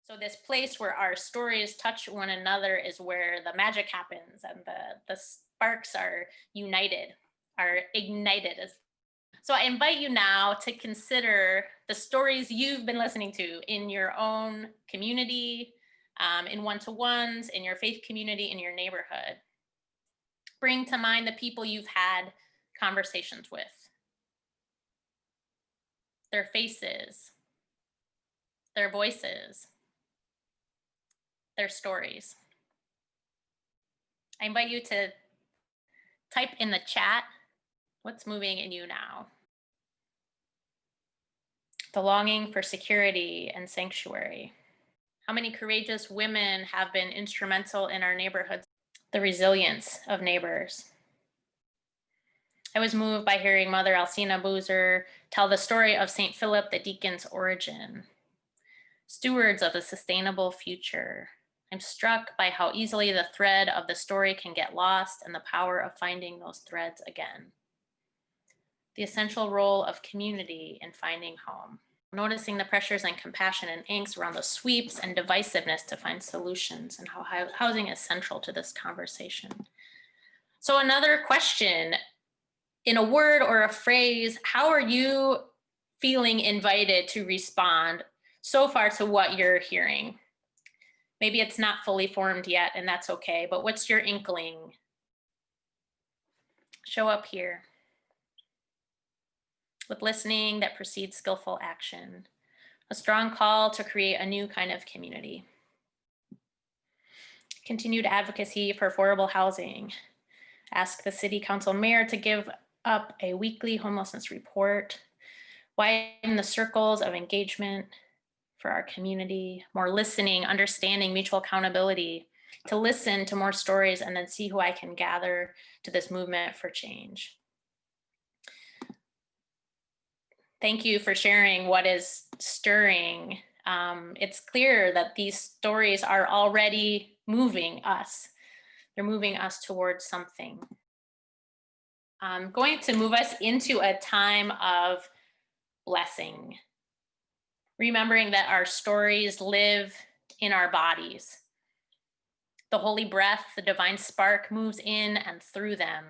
So this place where our stories touch one another is where the magic happens and the sparks are united, are ignited. So I invite you now to consider the stories you've been listening to in your own community, in one-to-ones, in your faith community, in your neighborhood. Bring to mind the people you've had conversations with, their faces, their voices, their stories. I invite you to type in the chat what's moving in you now. The longing for security and sanctuary. How many courageous women have been instrumental in our neighborhoods? The resilience of neighbors. I was moved by hearing Mother Alcina Boozer tell the story of St. Philip the Deacon's origin. Stewards of a sustainable future. I'm struck by how easily the thread of the story can get lost and the power of finding those threads again. The essential role of community in finding home. Noticing the pressures and compassion and angst around the sweeps and divisiveness to find solutions, and how housing is central to this conversation. So another question, in a word or a phrase, how are you feeling invited to respond so far to what you're hearing? Maybe it's not fully formed yet, and that's okay, but what's your inkling? Show up here with listening that precedes skillful action, a strong call to create a new kind of community. Continued advocacy for affordable housing. Ask the City Council Mayor to give up a weekly homelessness report. Widen the circles of engagement for our community. More listening, understanding, mutual accountability. To listen to more stories and then see who I can gather to this movement for change. Thank you for sharing what is stirring. It's clear that these stories are already moving us. They're moving us towards something. I'm going to move us into a time of blessing. Remembering that our stories live in our bodies. The holy breath, the divine spark moves in and through them.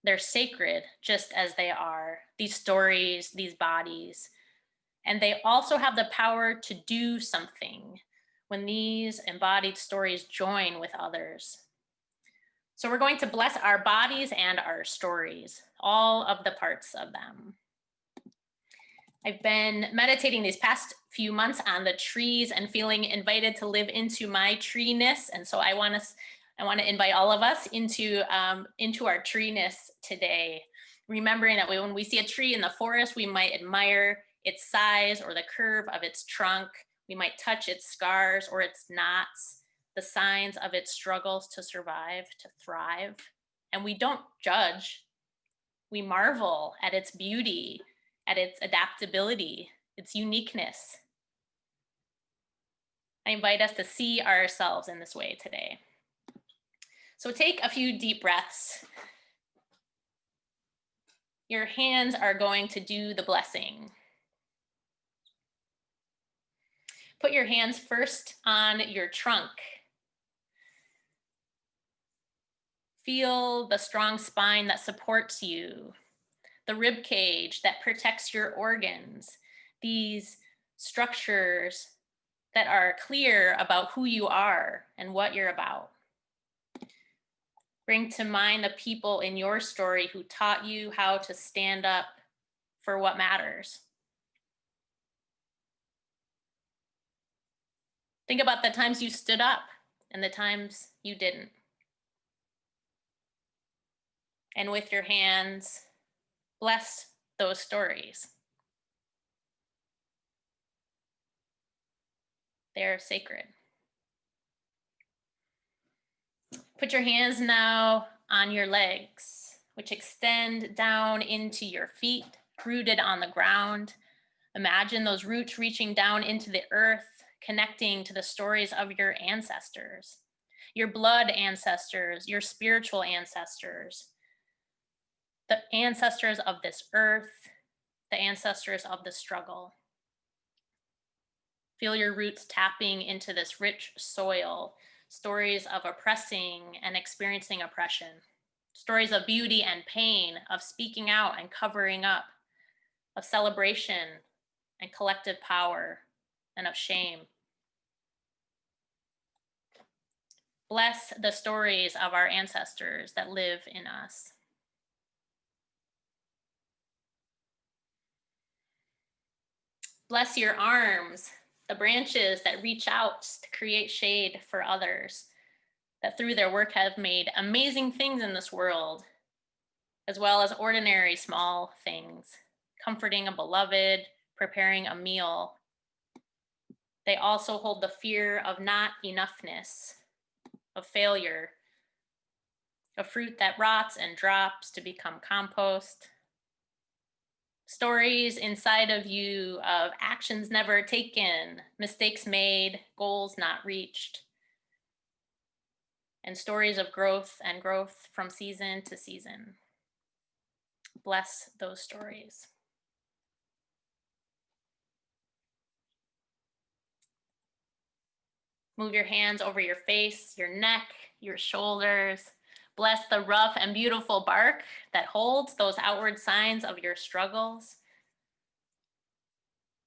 They're sacred just as they are, these stories, these bodies. And they also have the power to do something when these embodied stories join with others. So we're going to bless our bodies and our stories, all of the parts of them. I've been meditating these past few months on the trees and feeling invited to live into my tree-ness. And so I want to invite all of us into our tree-ness today, remembering that when we see a tree in the forest, we might admire its size or the curve of its trunk. We might touch its scars or its knots, the signs of its struggles to survive, to thrive. And we don't judge. We marvel at its beauty, at its adaptability, its uniqueness. I invite us to see ourselves in this way today. So take a few deep breaths. Your hands are going to do the blessing. Put your hands first on your trunk. Feel the strong spine that supports you, the rib cage that protects your organs, these structures that are clear about who you are and what you're about. Bring to mind the people in your story who taught you how to stand up for what matters. Think about the times you stood up and the times you didn't. And with your hands, bless those stories. They're sacred. Put your hands now on your legs, which extend down into your feet, rooted on the ground. Imagine those roots reaching down into the earth, connecting to the stories of your ancestors, your blood ancestors, your spiritual ancestors, the ancestors of this earth, the ancestors of the struggle. Feel your roots tapping into this rich soil, stories of oppressing and experiencing oppression, stories of beauty and pain, of speaking out and covering up, of celebration and collective power, and of shame. Bless the stories of our ancestors that live in us. Bless your arms, the branches that reach out to create shade for others, that through their work have made amazing things in this world, as well as ordinary small things, comforting a beloved, preparing a meal. They also hold the fear of not enoughness, of failure, of fruit that rots and drops to become compost. Stories inside of you of actions never taken, mistakes made, goals not reached, and stories of growth and growth from season to season. Bless those stories. Move your hands over your face, your neck, your shoulders. Bless the rough and beautiful bark that holds those outward signs of your struggles.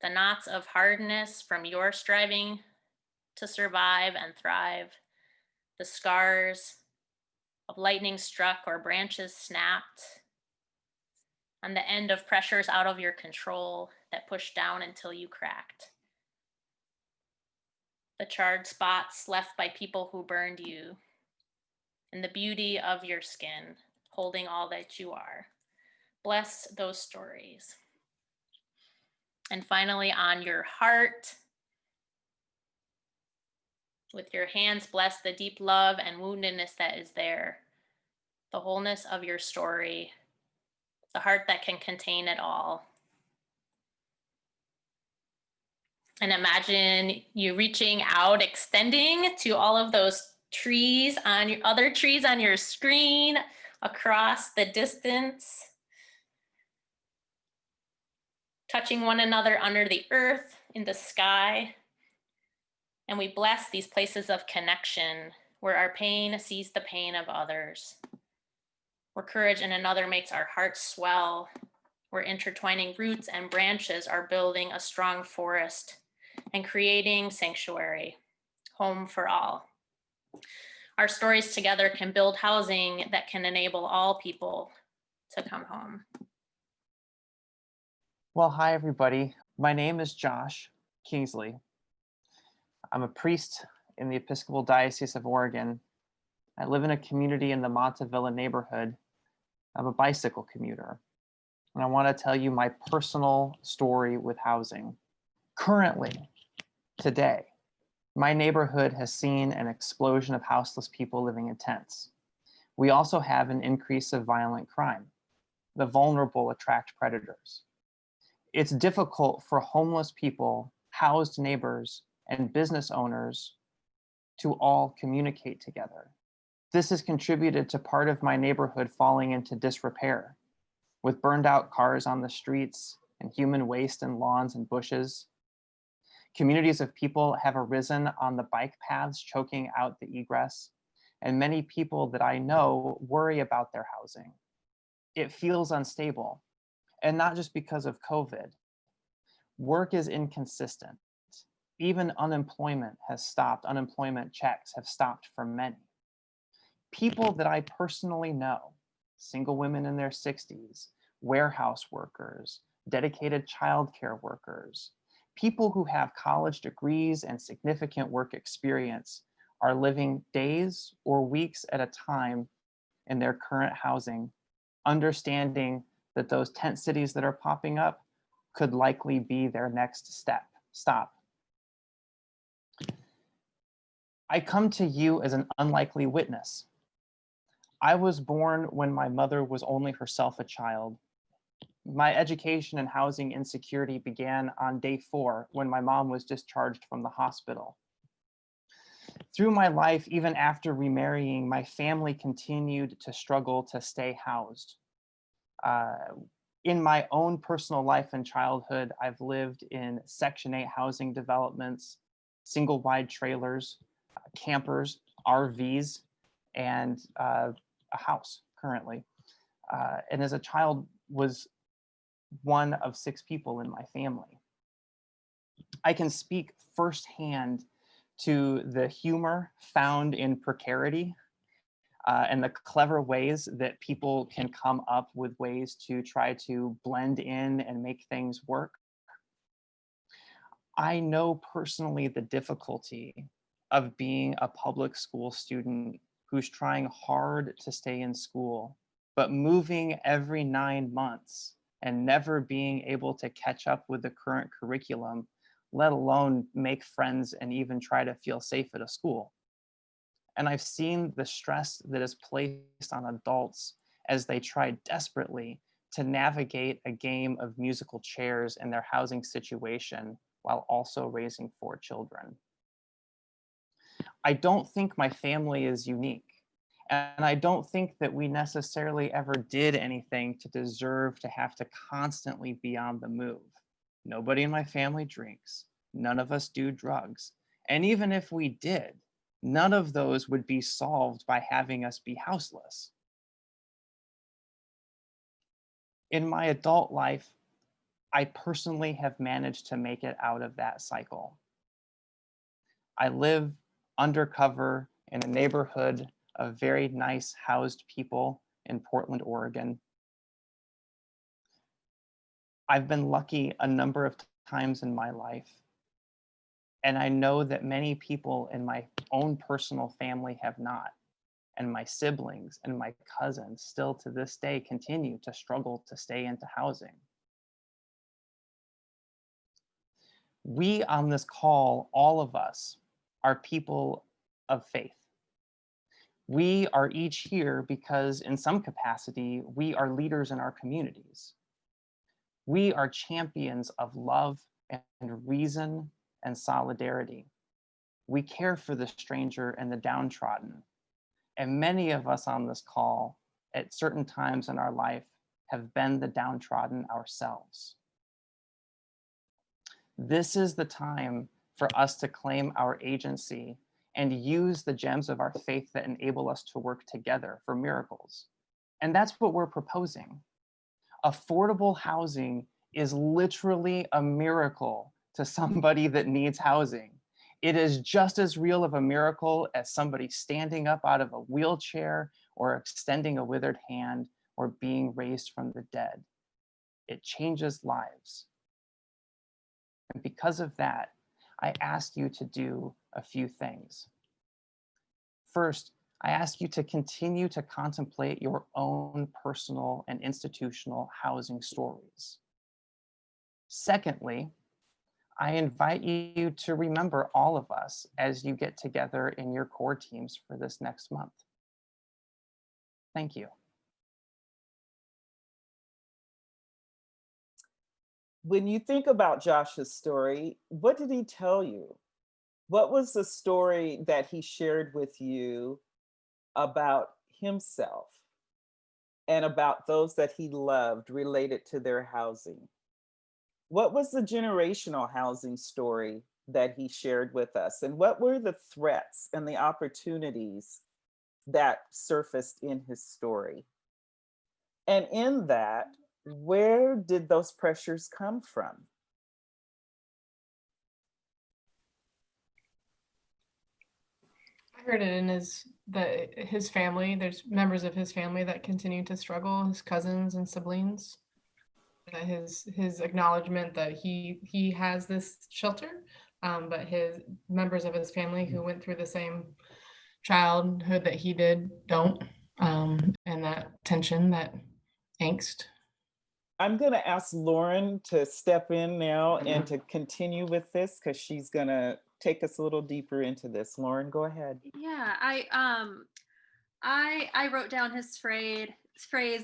The knots of hardness from your striving to survive and thrive. The scars of lightning struck or branches snapped. On the end of pressures out of your control that pushed down until you cracked. The charred spots left by people who burned you, and the beauty of your skin, holding all that you are. Bless those stories. And finally, on your heart, with your hands, bless the deep love and woundedness that is there, the wholeness of your story, the heart that can contain it all. And imagine you reaching out, extending to all of those trees on your other trees on your screen across the distance, touching one another under the earth, in the sky. And we bless these places of connection where our pain sees the pain of others, where courage in another makes our hearts swell, where intertwining roots and branches are building a strong forest and creating sanctuary, home for all. Our stories together can build housing that can enable all people to come home. Well, hi, everybody. My name is Josh Kingsley. I'm a priest in the Episcopal Diocese of Oregon. I live in a community in the Montevilla neighborhood. I'm a bicycle commuter. And I want to tell you my personal story with housing. Currently, today, my neighborhood has seen an explosion of houseless people living in tents. We also have an increase of violent crime. The vulnerable attract predators. It's difficult for homeless people, housed neighbors, and business owners to all communicate together. This has contributed to part of my neighborhood falling into disrepair, with burned out cars on the streets and human waste in lawns and bushes. Communities of people have arisen on the bike paths, choking out the egress, and many people that I know worry about their housing. It feels unstable, and not just because of COVID. Work is inconsistent. Even unemployment has stopped. Unemployment checks have stopped for many. People that I personally know, single women in their 60s, warehouse workers, dedicated childcare workers, people who have college degrees and significant work experience are living days or weeks at a time in their current housing, understanding that those tent cities that are popping up could likely be their next stop. I come to you as an unlikely witness. I was born when my mother was only herself a child. My education and housing insecurity began on day 4 when my mom was discharged from the hospital. Through my life, even after remarrying, my family continued to struggle to stay housed. In my own personal life and childhood, I've lived in Section 8 housing developments, single wide trailers, campers, RVs, and a house currently. And as a child, was one of 6 people in my family. I can speak firsthand to the humor found in precarity and the clever ways that people can come up with ways to try to blend in and make things work. I know personally the difficulty of being a public school student who's trying hard to stay in school, but moving every 9 months and never being able to catch up with the current curriculum, let alone make friends and even try to feel safe at a school. And I've seen the stress that is placed on adults as they try desperately to navigate a game of musical chairs in their housing situation while also raising 4 children. I don't think my family is unique. And I don't think that we necessarily ever did anything to deserve to have to constantly be on the move. Nobody in my family drinks. None of us do drugs. And even if we did, none of those would be solved by having us be houseless. In my adult life, I personally have managed to make it out of that cycle. I live undercover in a neighborhood of very nice housed people in Portland, Oregon. I've been lucky a number of times in my life, and I know that many people in my own personal family have not. And my siblings and my cousins still to this day continue to struggle to stay into housing. We on this call, all of us, are people of faith. We are each here because in some capacity, we are leaders in our communities. We are champions of love and reason and solidarity. We care for the stranger and the downtrodden. And many of us on this call at certain times in our life have been the downtrodden ourselves. This is the time for us to claim our agency and use the gems of our faith that enable us to work together for miracles. And that's what we're proposing. Affordable housing is literally a miracle to somebody that needs housing. It is just as real of a miracle as somebody standing up out of a wheelchair or extending a withered hand or being raised from the dead. It changes lives. And because of that, I ask you to do a few things. First, I ask you to continue to contemplate your own personal and institutional housing stories. Secondly, I invite you to remember all of us as you get together in your core teams for this next month. Thank you. When you think about Josh's story, what did he tell you? What was the story that he shared with you about himself and about those that he loved related to their housing? What was the generational housing story that he shared with us? And what were the threats and the opportunities that surfaced in his story? And in that, where did those pressures come from? I heard it in his family. There's members of his family that continue to struggle, his cousins and siblings. His acknowledgement that he has this shelter, but his members of his family who went through the same childhood that he did don't, and that tension, that angst. I'm going to ask Lauren to step in now and to continue with this because she's going to take us a little deeper into this. Lauren, go ahead. Yeah, I wrote down his phrase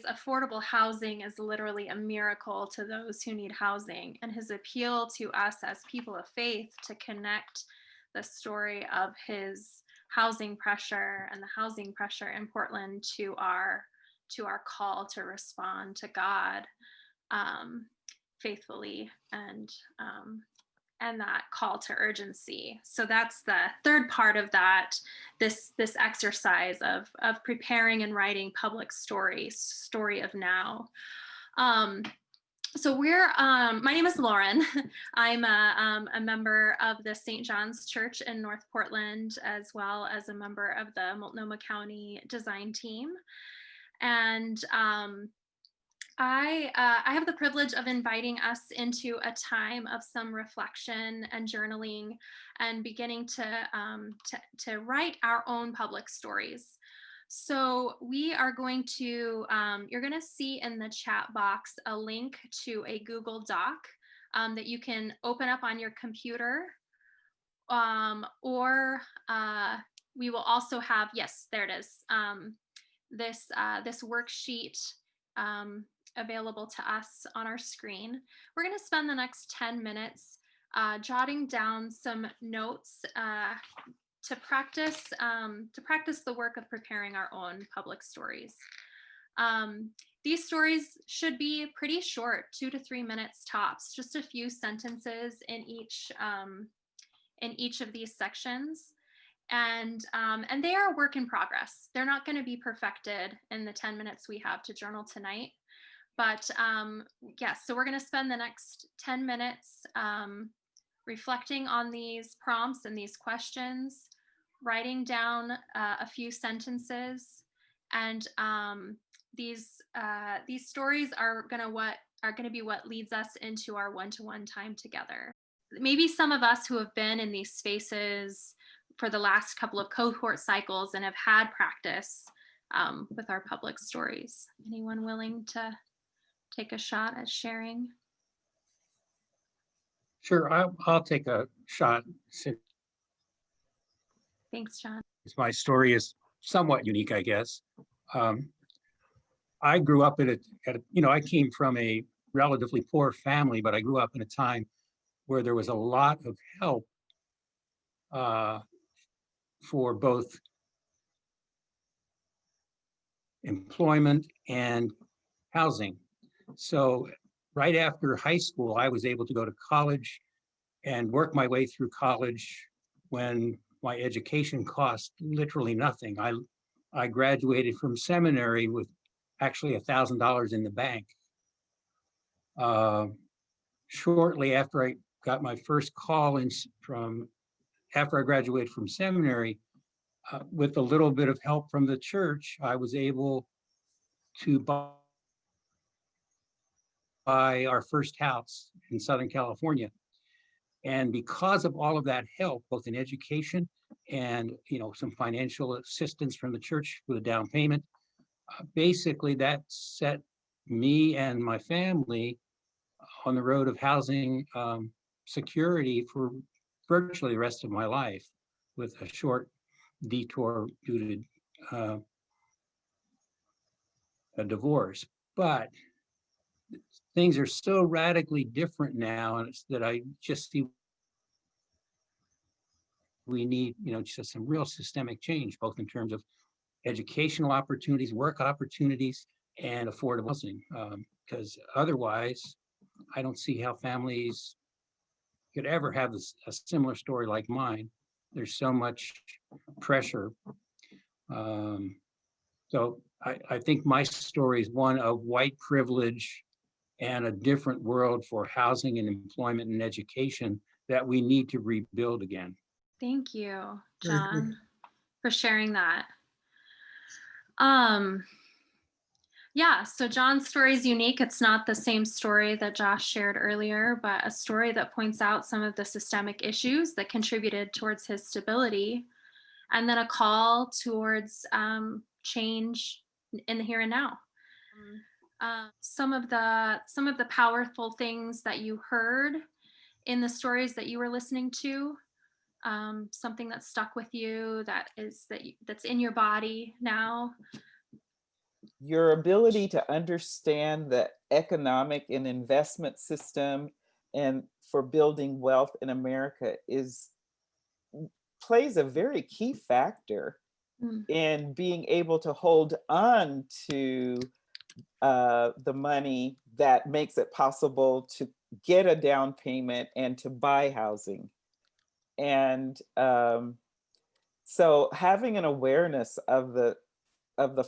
affordable housing is literally a miracle to those who need housing, and his appeal to us as people of faith to connect the story of his housing pressure and the housing pressure in Portland to our call to respond to God. faithfully and that call to urgency. So that's the third part of that, this exercise of preparing and writing public story of now. So my name is Lauren. I'm a member of the St. John's Church in North Portland, as well as a member of the Multnomah County design team. And I have the privilege of inviting us into a time of some reflection and journaling and beginning to write our own public stories. So we are going to, you're going to see in the chat box a link to a Google Doc that you can open up on your computer, or we will also have, yes, there it is, this worksheet available to us on our screen. We're going to spend the next 10 minutes jotting down some notes to practice the work of preparing our own public stories. These stories should be pretty short, 2 to 3 minutes tops, just a few sentences in each of these sections. And they are a work in progress. They're not going to be perfected in the 10 minutes we have to journal tonight. But yes, so we're going to spend the next 10 minutes reflecting on these prompts and these questions, writing down a few sentences, and these stories are going to be what leads us into our one-to-one time together. Maybe some of us who have been in these spaces for the last couple of cohort cycles and have had practice with our public stories. Anyone willing to take a shot at sharing? Sure, I'll take a shot. Since Thanks, John. my story is somewhat unique, I guess. I grew up I came from a relatively poor family, but I grew up in a time where there was a lot of help for both employment and housing. So right after high school, I was able to go to college and work my way through college when my education cost literally nothing. I graduated from seminary with actually $1,000 in the bank. Shortly after I got my first call after I graduated from seminary, with a little bit of help from the church, I was able to buy our first house in Southern California. And because of all of that help, both in education and some financial assistance from the church with a down payment, basically that set me and my family on the road of housing security for virtually the rest of my life, with a short detour due to a divorce. But things are so radically different now, and that I just see we need, just some real systemic change, both in terms of educational opportunities, work opportunities, and affordable housing. Because otherwise, I don't see how families could ever have a similar story like mine. There's so much pressure. So I think my story is one of white privilege and a different world for housing and employment and education that we need to rebuild again. Thank you, Very John, good. for sharing that. Yeah, so John's story is unique. It's not the same story that Josh shared earlier, but a story that points out some of the systemic issues that contributed towards his stability, and then a call towards change in the here and now. Some of the powerful things that you heard in the stories that you were listening to, something that stuck with you, that's in your body now. Your ability to understand the economic and investment system and for building wealth in America plays a very key factor in being able to hold on to the money that makes it possible to get a down payment and to buy housing. And so having an awareness of the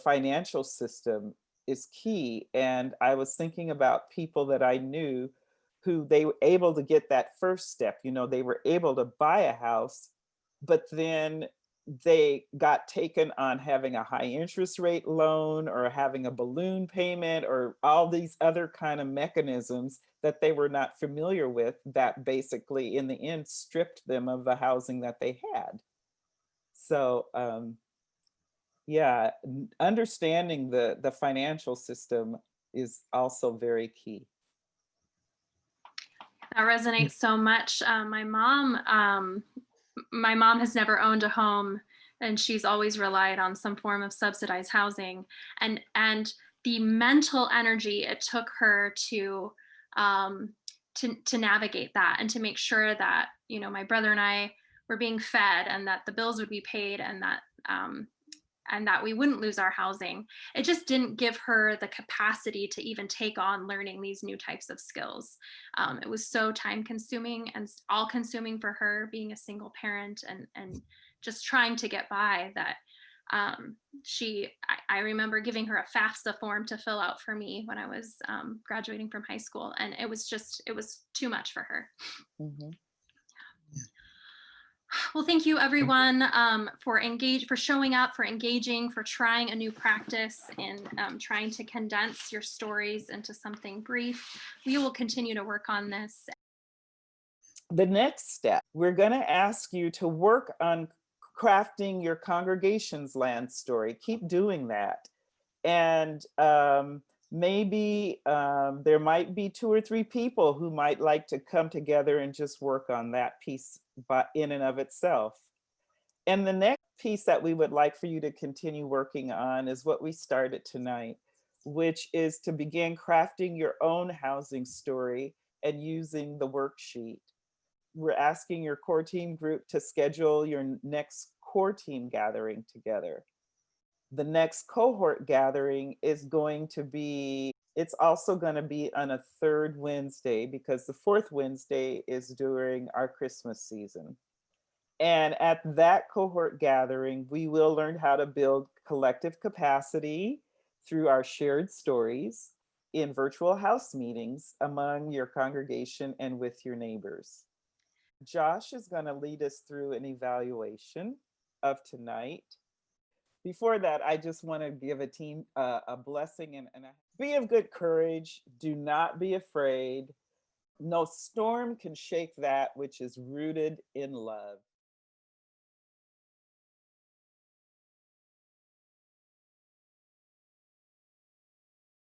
financial system is key. And I was thinking about people that I knew who they were able to get that first step. You know, they were able to buy a house, but then they got taken on having a high interest rate loan or having a balloon payment or all these other kind of mechanisms that they were not familiar with, that basically in the end stripped them of the housing that they had. So yeah, understanding the financial system is also very key. That resonates so much. My mom has never owned a home, and she's always relied on some form of subsidized housing. And the mental energy it took her to navigate that and to make sure that, you know, my brother and I were being fed, and that the bills would be paid, and that we wouldn't lose our housing. It just didn't give her the capacity to even take on learning these new types of skills. It was so time consuming and all consuming for her, being a single parent and just trying to get by, that I remember giving her a FAFSA form to fill out for me when I was graduating from high school. And it was too much for her. Mhm. Well, thank you everyone for showing up, for engaging, for trying a new practice, and trying to condense your stories into something brief. We will continue to work on this. The next step, we're going to ask you to work on crafting your congregation's land story. Keep doing that. And maybe there might be 2 or 3 people who might like to come together and just work on that piece in and of itself. And the next piece that we would like for you to continue working on is what we started tonight, which is to begin crafting your own housing story and using the worksheet. We're asking your core team group to schedule your next core team gathering together. The next cohort gathering is going to be, it's also going to be on a 3rd Wednesday, because the 4th Wednesday is during our Christmas season. And at that cohort gathering, we will learn how to build collective capacity through our shared stories in virtual house meetings among your congregation and with your neighbors. Josh is going to lead us through an evaluation of tonight. Before that, I just want to give a team a blessing and be of good courage. Do not be afraid. No storm can shake that which is rooted in love.